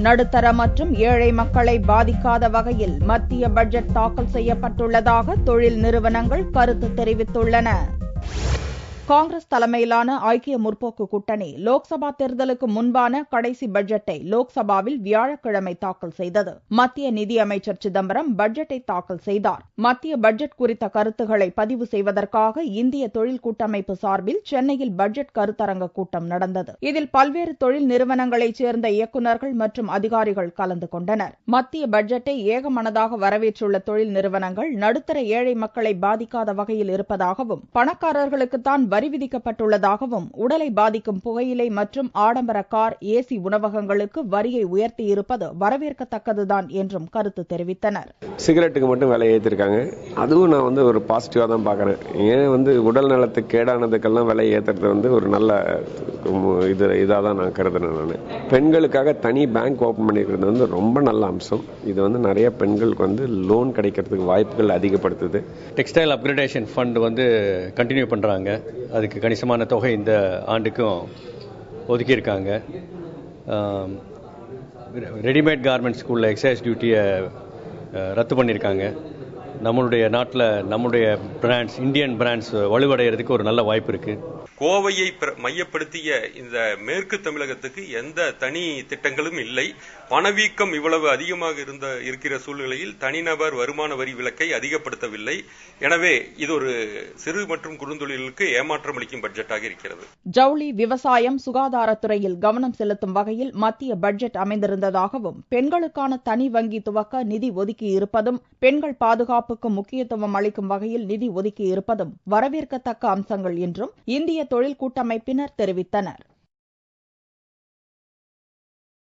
நடுத்தர மற்றும் ஏழை மக்களை பாதிக்காத வகையில் மத்திய பட்ஜெட் தாக்கல் செய்யப்பட்டுள்ளதாக தொழில் நிறுவனங்கள் கருத்து தெரிவித்துள்ளன. காங்கிரஸ் தலைமையிலான ஐக்கிய முற்போக்கு கூட்டணி லோக்சபா தேர்தலுக்கு முன்பான கடைசி பட்ஜெட்டை லோக்சபாவில் வியாழக்கிழமை தாக்கல் செய்தது. மத்திய நிதியமைச்சர் சிதம்பரம் பட்ஜெட்டை தாக்கல் செய்தார். மத்திய பட்ஜெட் குறித்த கருத்துக்களை பதிவு செய்வதற்காக இந்திய தொழில் கூட்டமைப்பு சார்பில் சென்னையில் பட்ஜெட் கருத்தரங்க கூட்டம் நடந்தது. இதில் பல்வேறு தொழில் நிறுவனங்களைச் சேர்ந்த இயக்குநர்கள் மற்றும் அதிகாரிகள் கலந்து கொண்டனர். மத்திய பட்ஜெட்டை ஏகமனதாக வரவேற்றுள்ள தொழில் நிறுவனங்கள் நடுத்தர ஏழை மக்களை பாதிக்காத வகையில் இருப்பதாகவும் பணக்காரர்களுக்குத்தான் வரி விதிக்கப்பட்டுள்ளதாகவும் உடலை பாதிக்கும் புகையிலை மற்றும் ஆடம்பர கார், ஏசி உணவகங்களுக்கு வரியை உயர்த்தியிருப்பது வரவேற்கத்தக்கதுதான் என்றும் கருத்து தெரிவித்தனர். சிகரெட்டுக்கு மட்டும் விலை ஏற்றிருக்காங்க. அதுவும் நான் ஒரு பாசிட்டிவா தான் பாக்குறேன். ஏன் உடல் நலத்துக்கு கேடானதுக்கெல்லாம் விலை ஏற்றுறது ஒரு நல்ல இதாக தான் நான் கருதுறேன். நான் பெண்களுக்காக தனி பேங்க் ஓபன் பண்ணிக்கிறது ரொம்ப நல்ல அம்சம். இது நிறைய பெண்களுக்கு லோன் கிடைக்கிறதுக்கு வாய்ப்புகள் அதிகப்படுத்துது. டெக்ஸ்டைல் அப்கிரேடேஷன் ஃபண்ட் கண்டினியூ பண்றாங்க. அதுக்கு கணிசமான தொகை இந்த ஆண்டுக்கும் ஒதுக்கியிருக்காங்க. ரெடிமேட் கார்மெண்ட்ஸ்க்கு உள்ள எக்ஸைஸ் டியூட்டியை ரத்து பண்ணியிருக்காங்க. நம்மளுடைய நாட்டில் நம்முடைய பிராண்ட்ஸ், இந்தியன் பிராண்ட்ஸ் வலுவடைகிறதுக்கு ஒரு நல்ல வாய்ப்பு இருக்கு. கோவையை மையப்படுத்திய இந்த மேற்கு தமிழகத்துக்கு எந்த தனி திட்டங்களும் இல்லை. பணவீக்கம் இவ்வளவு அதிகமாக இருக்கிற சூழ்நிலையில் தனிநபர் வருமான வரி விலக்கை அதிகப்படுத்தவில்லை. எனவே இது ஒரு சிறு மற்றும் குறுந்தொழிலுக்கு ஏமாற்றம் அளிக்கும் பட்ஜெட்டாக இருக்கிறது. ஜவுளி, விவசாயம், சுகாதாரத்துறையில் கவனம் செலுத்தும் வகையில் மத்திய பட்ஜெட் அமைந்திருந்ததாகவும் பெண்களுக்கான தனி வங்கி துவக்க நிதி ஒதுக்கியிருப்பதும் பெண்கள் பாதுகாப்புக்கு முக்கியத்துவம் அளிக்கும் வகையில் நிதி ஒதுக்கியிருப்பதும் வரவேற்கத்தக்க அம்சங்கள் என்றும் இந்திய தொழில் கூட்டமைப்பினர் தெரிவித்தனர்.